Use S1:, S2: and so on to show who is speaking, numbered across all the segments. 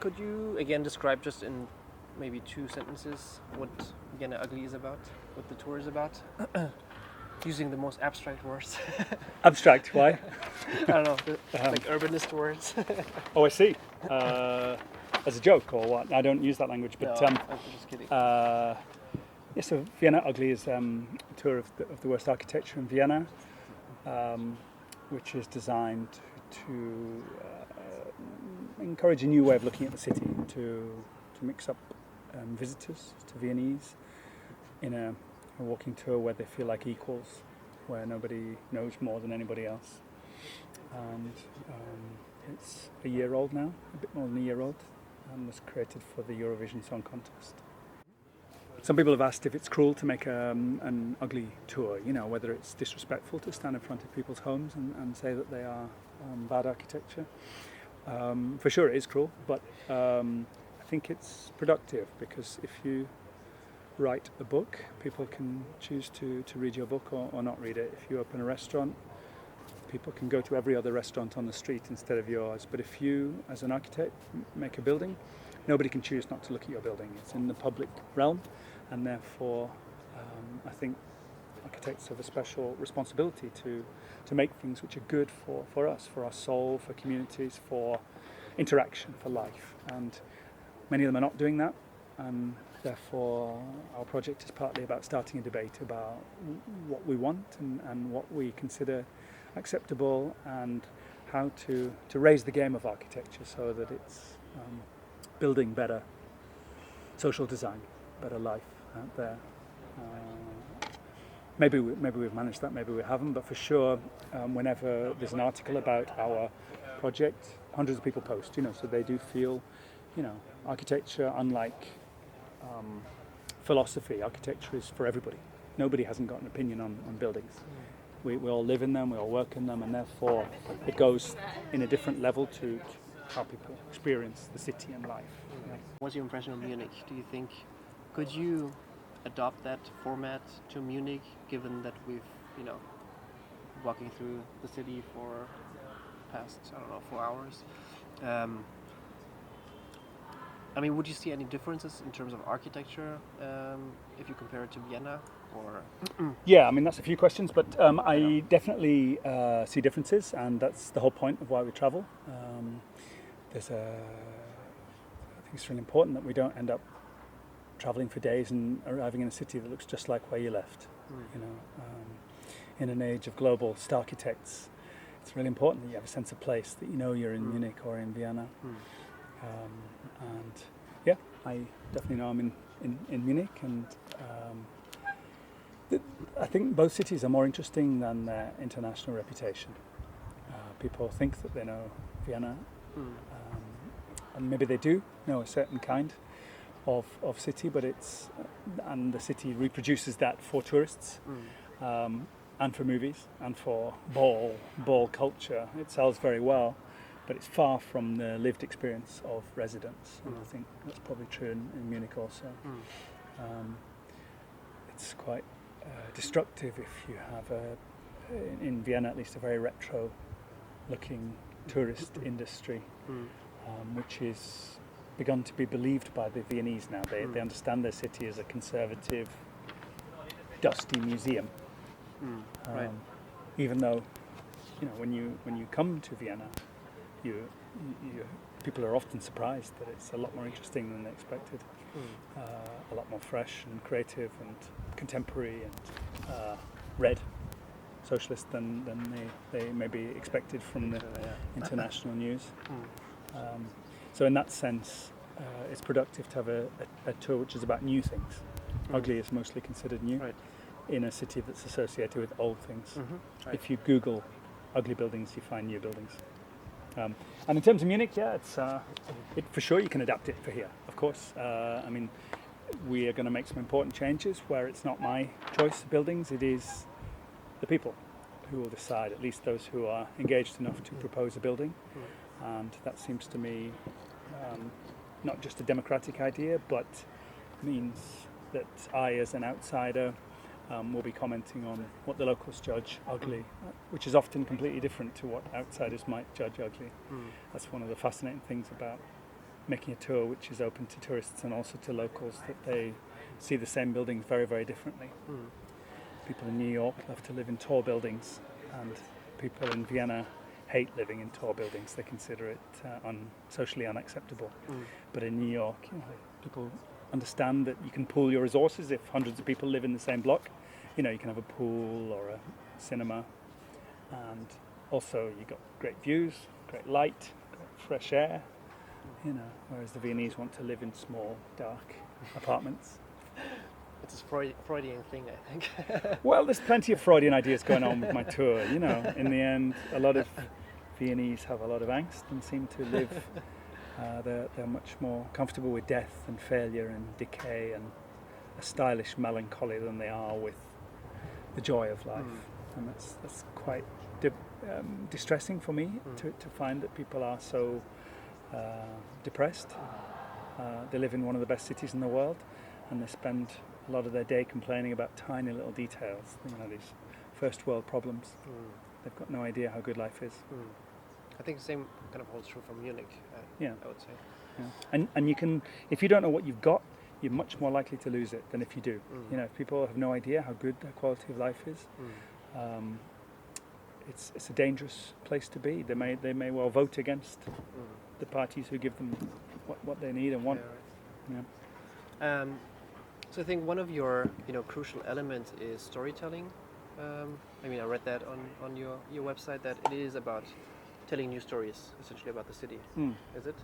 S1: Could you again describe just in maybe 2 sentences what Vienna Ugly is about, what the tour is about? Using the most abstract words.
S2: Abstract, why?
S1: I don't know, like urbanist words.
S2: Oh, I see. As a joke or what? I don't use that language, but
S1: No, I'm just kidding.
S2: yeah. So Vienna Ugly is a tour of the worst architecture in Vienna, which is designed to encourage a new way of looking at the city, to mix up visitors to Viennese in a walking tour where they feel like equals, where nobody knows more than anybody else. And it's a year old now, a bit more than a year old, and was created for the Eurovision Song Contest. Some people have asked if it's cruel to make an ugly tour, whether it's disrespectful to stand in front of people's homes and say that they are bad architecture. For sure it is cruel, but I think it's productive, because if you write a book, people can choose to read your book or not read it. If you open a restaurant, people can go to every other restaurant on the street instead of yours. But if you, as an architect, make a building, nobody can choose not to look at your building. It's in the public realm, and therefore I think architects have a special responsibility to make things which are good for us, for our soul, for communities, for interaction, for life. And many of them are not doing that, and therefore our project is partly about starting a debate about what we want and what we consider acceptable, and how to raise the game of architecture so that it's building better social design, better life out there. Maybe we've managed that, maybe we haven't, but for sure, whenever there's an article about our project, hundreds of people post, so they do feel, architecture, unlike philosophy, architecture is for everybody. Nobody hasn't got an opinion on buildings. We all live in them, we all work in them, and therefore it goes in a different level to how people experience the city and life. Yeah.
S1: What's your impression of Munich? Do you think, could you adopt that format to Munich, given that we've, walking through the city for past, 4 hours? Would you see any differences in terms of architecture if you compare it to Vienna? Or
S2: Yeah, that's a few questions, but I definitely see differences, and that's the whole point of why we travel. I think it's really important that we don't end up traveling for days and arriving in a city that looks just like where you left. In an age of global architects, it's really important that you have a sense of place, that you're in Munich or in Vienna. And yeah, I definitely know I'm in Munich, and I think both cities are more interesting than their international reputation. People think that they know Vienna, and maybe they do know a certain kind of city, but and the city reproduces that for tourists, and for movies, and for ball culture. It sells very well, but it's far from the lived experience of residents. And I think that's probably true in Munich also. It's quite destructive if you have in Vienna at least, a very retro-looking tourist industry, which is begun to be believed by the Viennese now. They understand their city as a conservative, dusty museum. Right. Even though, when you come to Vienna, people are often surprised that it's a lot more interesting than they expected. A lot more fresh and creative and contemporary and red socialist than they maybe expected from the international news. So in that sense, it's productive to have a tour which is about new things. Ugly is mostly considered new, right, in a city that's associated with old things. Right. If you Google ugly buildings, you find new buildings. And in terms of Munich, it's for sure you can adapt it for here, of course. We are going to make some important changes where it's not my choice of buildings, it is the people who will decide, at least those who are engaged enough to propose a building. And that seems to me not just a democratic idea, but means that I, as an outsider, will be commenting on what the locals judge ugly, which is often completely different to what outsiders might judge ugly. That's one of the fascinating things about making a tour which is open to tourists and also to locals, that they see the same buildings very, very differently.
S1: Mm.
S2: People in New York love to live in tall buildings, and people in Vienna hate living in tall buildings. They consider it socially unacceptable.
S1: Mm.
S2: But in New York, people understand that you can pool your resources. If hundreds of people live in the same block, you can have a pool or a cinema, and also you got great views, great light, great fresh air. Whereas the Viennese want to live in small, dark apartments.
S1: It's a Freudian thing, I think.
S2: Well, there's plenty of Freudian ideas going on with my tour. In the end, a lot of Viennese have a lot of angst and seem to live. They're much more comfortable with death and failure and decay and a stylish melancholy than they are with the joy of life. And that's quite distressing for me to find that people are so depressed. They live in one of the best cities in the world, and they spend a lot of their day complaining about tiny little details, these first world problems. They've got no idea how good life is.
S1: I think the same kind of holds true for Munich, I would say.
S2: Yeah. And you can, if you don't know what you've got, you're much more likely to lose it than if you do. If people have no idea how good their quality of life is, it's a dangerous place to be. They may well vote against the parties who give them what they need and want.
S1: Yeah, right. So I think one of your crucial elements is storytelling. I read that on your website, that it is about telling new stories, essentially, about the city. Is it?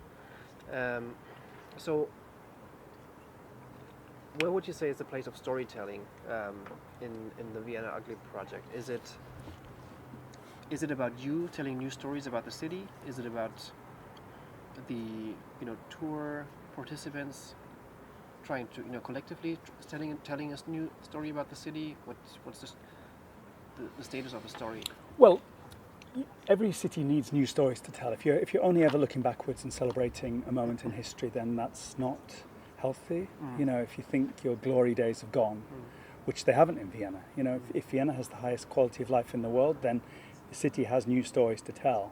S1: So where would you say is the place of storytelling in the Vienna Ugly project? Is it about you telling new stories about the city? Is it about the tour participants trying to collectively telling us new story about the city? What's the status of a story?
S2: Well, every city needs new stories to tell. If you're only ever looking backwards and celebrating a moment in history, then that's not healthy. If you think your glory days have gone, which they haven't in Vienna. If Vienna has the highest quality of life in the world, then the city has new stories to tell.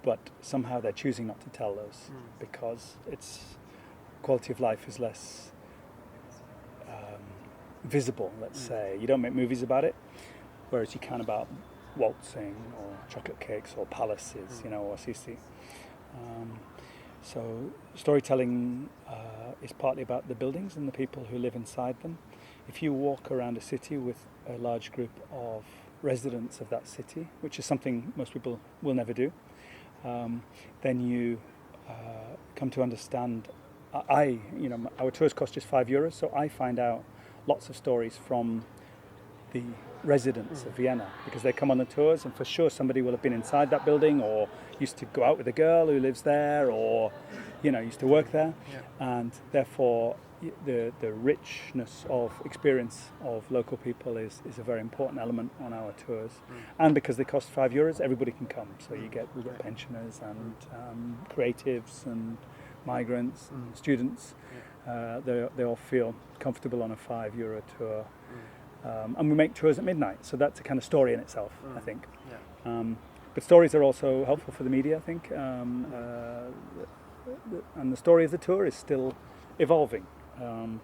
S2: But somehow they're choosing not to tell those because its quality of life is less visible, let's say. You don't make movies about it, whereas you can about waltzing or chocolate cakes or palaces, or Assisi. So storytelling is partly about the buildings and the people who live inside them. If you walk around a city with a large group of residents of that city, which is something most people will never do, then you come to understand. Our tours cost just €5, so I find out lots of stories from the residents of Vienna, because they come on the tours, and for sure somebody will have been inside that building or used to go out with a girl who lives there, or used to work there, and therefore the richness of experience of local people is a very important element on our tours. And because they cost €5, everybody can come, so we get pensioners and creatives and migrants and students. They all feel comfortable on a €5 tour. And we make tours at midnight, so that's a kind of story in itself, I think. But stories are also helpful for the media, I think. And the story of the tour is still evolving,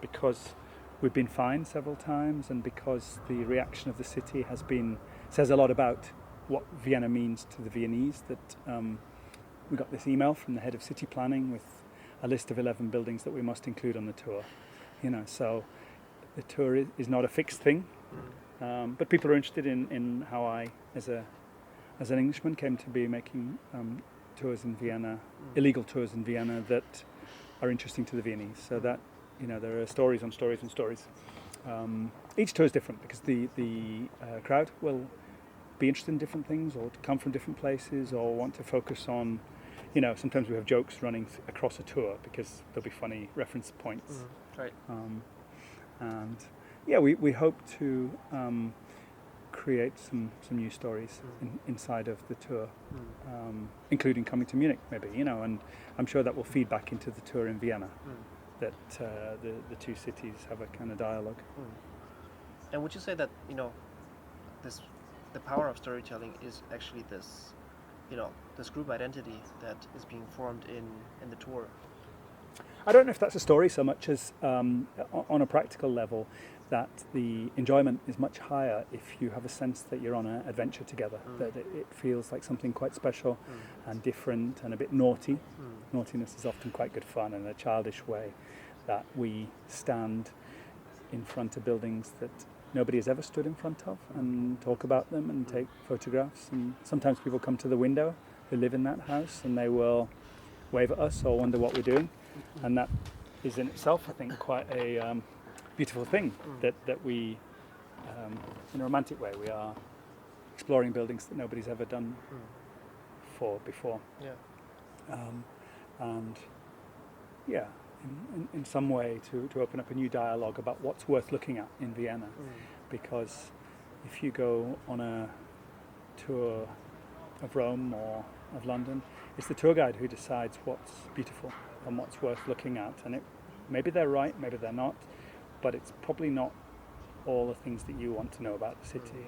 S2: because we've been fined several times, and because the reaction of the city says a lot about what Vienna means to the Viennese. That we got this email from the head of city planning with a list of 11 buildings that we must include on the tour. So the tour is not a fixed thing, but people are interested in how I, as an Englishman, came to be making tours in Vienna, illegal tours in Vienna that are interesting to the Viennese. So that there are stories on stories and stories. Each tour is different because the crowd will be interested in different things, or to come from different places, or want to focus on. Sometimes we have jokes running across a tour because there'll be funny reference points.
S1: Right.
S2: And we hope to create some new stories inside of the tour, including coming to Munich, maybe, and I'm sure that will feed back into the tour in Vienna, that the two cities have a kind of dialogue.
S1: And would you say that, the power of storytelling is actually this group identity that is being formed in the tour?
S2: I don't know if that's a story so much as on a practical level, that the enjoyment is much higher if you have a sense that you're on an adventure together, that it feels like something quite special and different and a bit naughty. Naughtiness is often quite good fun in a childish way, that we stand in front of buildings that nobody has ever stood in front of and talk about them and take photographs. And sometimes people come to the window who live in that house and they will wave at us or wonder what we're doing. And that is in itself, I think, quite a beautiful thing, that we, in a romantic way, we are exploring buildings that nobody's ever done before.
S1: Yeah.
S2: And yeah, in some way to open up a new dialogue about what's worth looking at in Vienna. Because if you go on a tour of Rome or of London, it's the tour guide who decides what's beautiful and what's worth looking at. And maybe they're right, maybe they're not, but it's probably not all the things that you want to know about the city.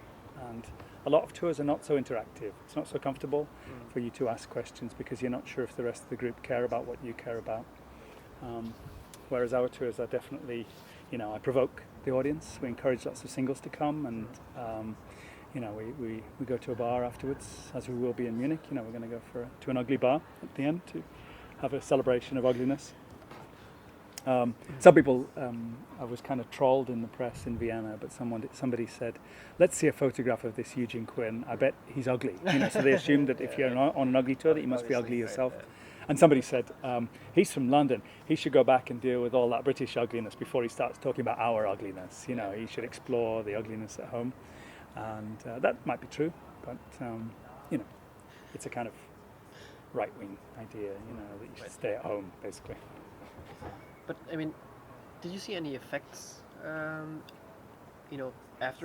S2: And a lot of tours are not so interactive. It's not so comfortable for you to ask questions because you're not sure if the rest of the group care about what you care about. Whereas our tours are definitely, I provoke the audience. We encourage lots of singles to come, and we go to a bar afterwards, as we will be in Munich. We're going to go to an ugly bar at the end to have a celebration of ugliness. Some people, I was kind of trolled in the press in Vienna, but somebody said, let's see a photograph of this Eugene Quinn. I bet he's ugly. So they assumed that if you're on an ugly tour that you must be ugly yourself. And somebody said, he's from London. He should go back and deal with all that British ugliness before he starts talking about our ugliness. He should explore the ugliness at home. And that might be true, but, it's a kind of right-wing idea, that you should stay at home, basically.
S1: But, did you see any effects, after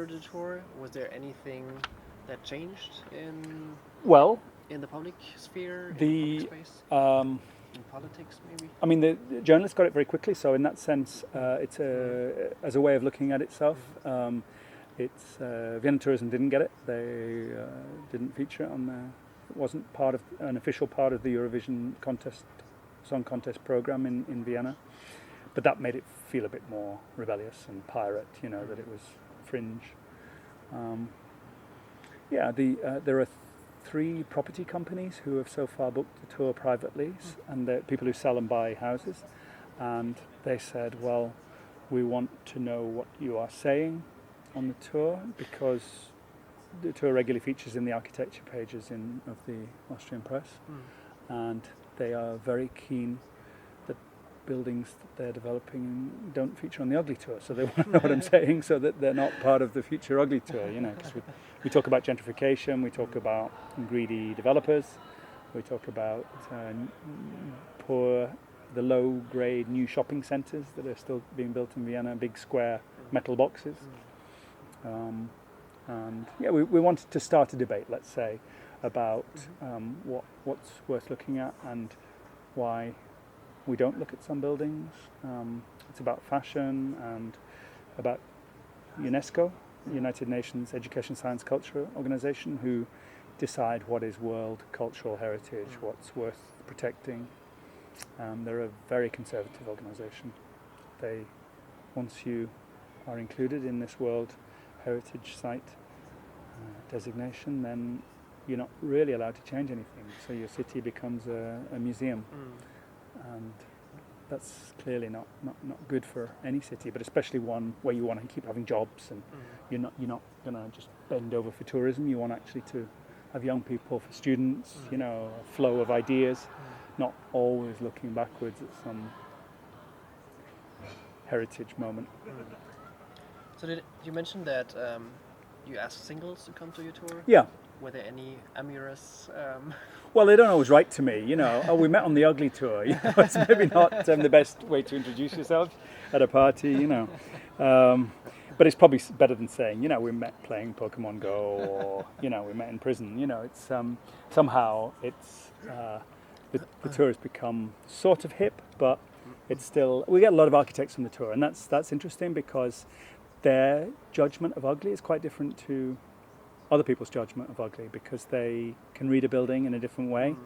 S1: the tour? Was there anything that changed in the public sphere, in the public space? In politics, maybe?
S2: The journalists got it very quickly, so in that sense, it's as a way of looking at itself. Vienna Tourism didn't get it. They didn't feature it on there. It wasn't an official part of the Eurovision song contest program in Vienna. But that made it feel a bit more rebellious and pirate, that it was fringe. There are 3 property companies who have so far booked the tour privately, and they're people who sell and buy houses. And they said, well, we want to know what you are saying on the tour, because the tour regularly features in the architecture pages of the Austrian press. And they are very keen that buildings that they're developing don't feature on the ugly tour, so they want to know what I'm saying, so that they're not part of the future ugly tour. Because we talk about gentrification, we talk about greedy developers, we talk about the low-grade new shopping centres that are still being built in Vienna, big square metal boxes. We wanted to start a debate, let's say, about what's worth looking at and why we don't look at some buildings. It's about fashion and about UNESCO, United Nations Education, Science, Culture Organization, who decide what is world cultural heritage, what's worth protecting. They're a very conservative organization. Once you are included in this World Heritage Site designation, then you're not really allowed to change anything. So your city becomes a museum. And that's clearly not good for any city, but especially one where you want to keep having jobs, and you're not going to just bend over for tourism. You want actually to have young people, for students, a flow of ideas, not always looking backwards at some heritage moment.
S1: So you mentioned that you asked singles to come to your tour?
S2: Yeah.
S1: Were there any amorous...
S2: Well, they don't always write to me, we met on the ugly tour. It's maybe not the best way to introduce yourself at a party, But it's probably better than saying, we met playing Pokemon Go, or, we met in prison. It's somehow the tour has become sort of hip, but it's still... We get a lot of architects on the tour, and that's interesting because their judgment of ugly is quite different to other people's judgment of ugly, because they can read a building in a different way.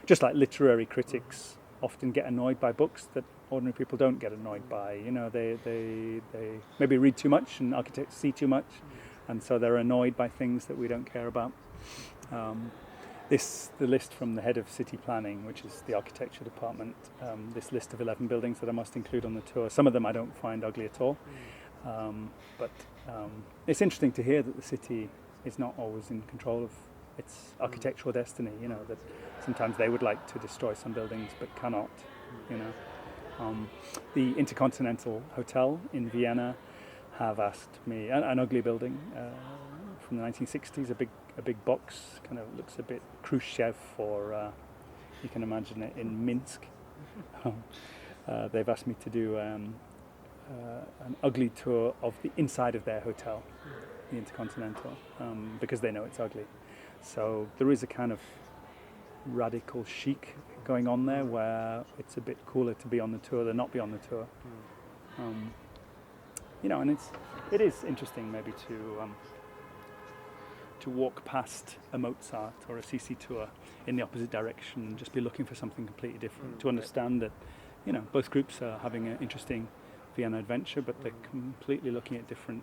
S2: Just like literary critics often get annoyed by books that ordinary people don't get annoyed by. You know, they maybe read too much and architects see too much, and so they're annoyed by things that we don't care about. The list from the head of city planning, which is the architecture department, this list of 11 buildings that I must include on the tour. Some of them I don't find ugly at all, but it's interesting to hear that the city is not always in control of its architectural destiny. You know, that sometimes they would like to destroy some buildings but cannot. You know, the Intercontinental Hotel in Vienna have asked me, an ugly building from the 1960s, a big box, kind of looks a bit Khrushchev, or you can imagine it in Minsk. They've asked me to do an ugly tour of the inside of their hotel, the Intercontinental, because they know it's ugly. So there is a kind of radical chic going on there, where it's a bit cooler to be on the tour than not be on the tour. You know, and it is interesting maybe to walk past a Mozart or a CC tour in the opposite direction and just be looking for something completely different, to understand that, you know, both groups are having an interesting Vienna adventure, but they're completely looking at different.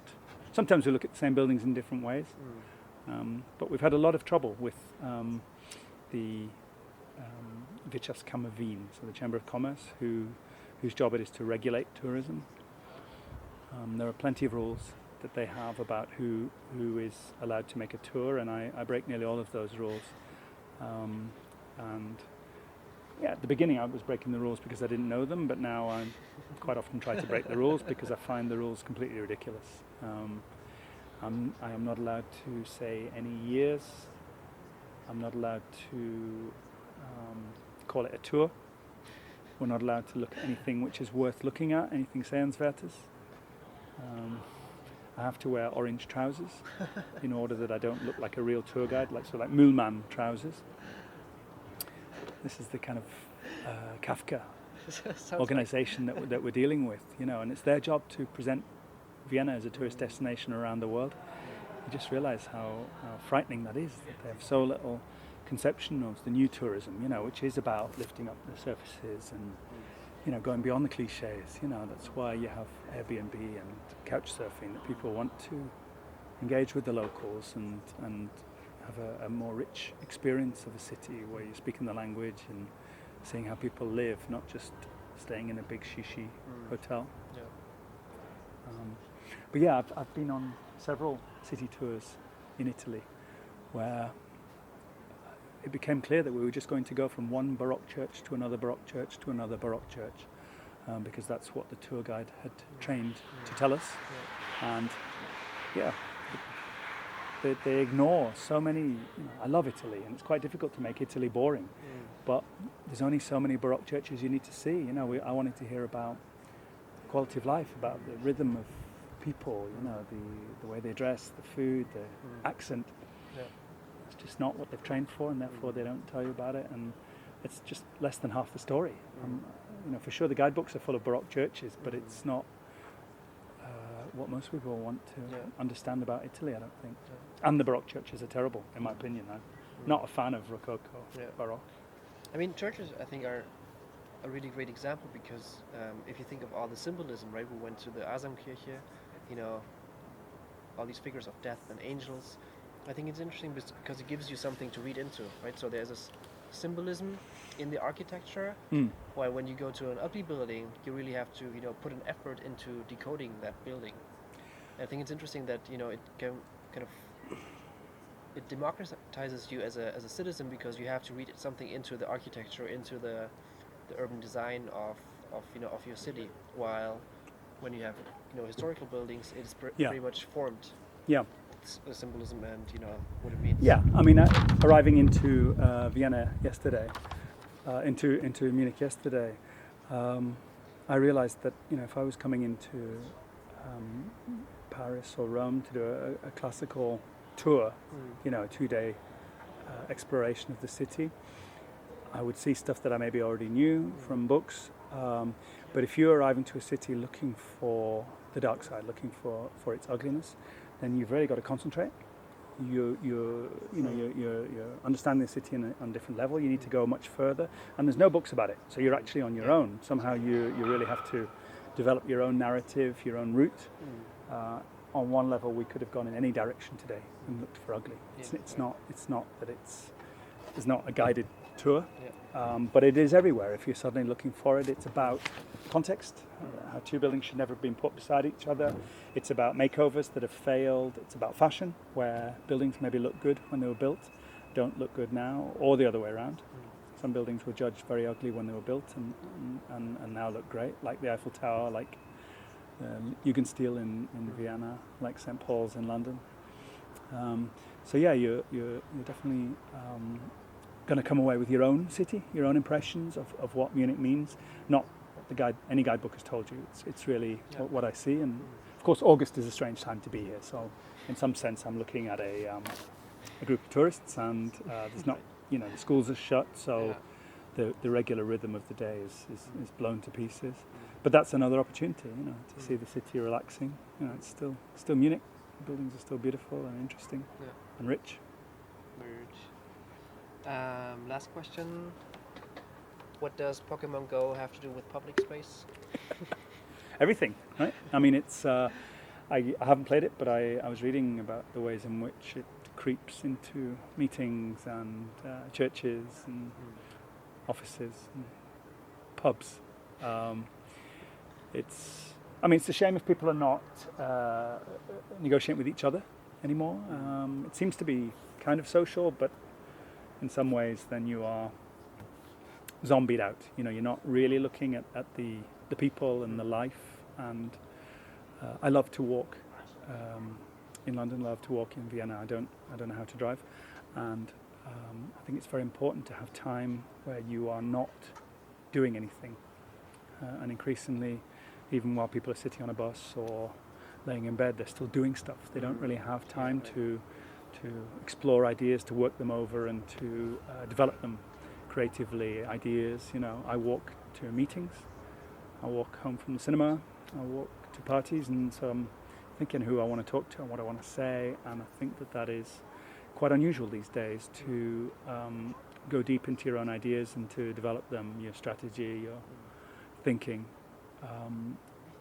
S2: Sometimes we look at the same buildings in different ways, but we've had a lot of trouble with the Wirtschaftskammer Wien, so the Chamber of Commerce, whose job it is to regulate tourism. There are plenty of rules that they have about who is allowed to make a tour, and I break nearly all of those rules. And yeah, at the beginning I was breaking the rules because I didn't know them, but now I quite often try to break the rules because I find the rules completely ridiculous. I am not allowed to say any years. I'm not allowed to call it a tour. We're not allowed to look at anything which is worth looking at, anything sehenswertes. I have to wear orange trousers in order that I don't look like a real tour guide, like Müllmann trousers. This is the kind of Kafka organization that we're dealing with, you know, and it's their job to present Vienna as a tourist destination around the world. You just realize how frightening that is, that they have so little conception of the new tourism, you know, which is about lifting up the surfaces and, you know, going beyond the cliches. You know, that's why you have Airbnb and couch surfing, that people want to engage with the locals and have a more rich experience of a city where you're speaking the language and seeing how people live, not just staying in a big shishi hotel.
S1: Yeah.
S2: But yeah, I've been on several city tours in Italy where it became clear that we were just going to go from one Baroque church to another Baroque church to another Baroque church, because that's what the tour guide had trained to tell us. And yeah, they ignore so many. You know, I love Italy, and it's quite difficult to make Italy boring. But there's only so many Baroque churches you need to see. You know, I wanted to hear about quality of life, about the rhythm of people. You know, the way they dress, the food, the accent. It's just not what they've trained for, and therefore they don't tell you about it, and it's just less than half the story. You know, for sure the guidebooks are full of Baroque churches, but it's not what most people want to understand about Italy, I don't think. And the Baroque churches are terrible, in my opinion. I'm not a fan of Rococo, Baroque.
S1: I mean, churches, I think, are a really great example because if you think of all the symbolism, right? We went to the Asamkirche, you know, all these figures of death and angels. I think it's interesting because it gives you something to read into, right? So there's this symbolism in the architecture, while when you go to an ugly building, you really have to, you know, put an effort into decoding that building. I think it's interesting that, you know, it can kind of it democratizes you as a citizen because you have to read something into the architecture, into the urban design of your city. While when you have, you know, historical buildings, it's pretty much formed.
S2: Yeah.
S1: The symbolism and, you know, what it means.
S2: Yeah, I mean, arriving into Vienna yesterday, into Munich yesterday, I realized that, you know, if I was coming into Paris or Rome to do a classical tour, you know, a 2-day exploration of the city, I would see stuff that I maybe already knew from books. But if you're arriving to a city looking for the dark side, looking for its ugliness, then you've really got to concentrate. you're understanding the city on a different level. You need to go much further, and there's no books about it. So you're actually on your own. Somehow you really have to develop your own narrative, your own route. On one level, we could have gone in any direction today and looked for ugly. It's not that it's not a guided tour, but it is everywhere. If you're suddenly looking for it, it's about context, how two buildings should never have been put beside each other. It's about makeovers that have failed. It's about fashion, where buildings maybe look good when they were built, don't look good now, or the other way around. Some buildings were judged very ugly when they were built and now look great, like the Eiffel Tower, like Eugene Quinn in Vienna, like St. Paul's in London. So yeah, you're definitely going to come away with your own city, your own impressions of what Munich means. Not any guidebook has told you. It's really what I see. And of course, August is a strange time to be here. So in some sense, I'm looking at a group of tourists, and there's not, the schools are shut, so the regular rhythm of the day is blown to pieces. But that's another opportunity, to see the city relaxing. It's still Munich. The buildings are still beautiful and interesting and rich.
S1: Very rich. Last question. What does Pokemon Go have to do with public space?
S2: Everything, right? I mean, it's. I haven't played it, but I was reading about the ways in which it creeps into meetings and churches and offices and pubs. It's a shame if people are not negotiating with each other anymore. It seems to be kind of social, but in some ways then you are zombied out. You're not really looking at the people and the life. And I love to walk in London, love to walk in Vienna. I don't know how to drive. And I think it's very important to have time where you are not doing anything. And increasingly, even while people are sitting on a bus or laying in bed, they're still doing stuff. They don't really have time to explore ideas, to work them over, and to develop them creatively. Ideas, I walk to meetings, I walk home from the cinema, I walk to parties, and so I'm thinking who I want to talk to and what I want to say. And I think that is quite unusual these days, to go deep into your own ideas and to develop them, your strategy, your thinking.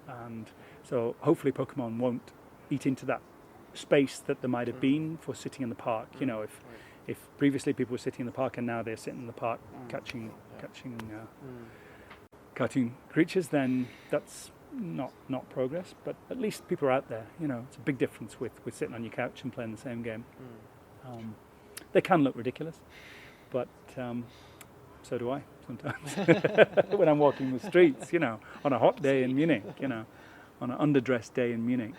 S2: And so hopefully Pokemon won't eat into that space that there might have been for sitting in the park. If previously people were sitting in the park and now they're sitting in the park catching cartoon creatures, then that's not progress. But at least people are out there. It's a big difference with sitting on your couch and playing the same game. They can look ridiculous, but so do I sometimes when I'm walking the streets, on a hot day in Munich, on an underdressed day in Munich,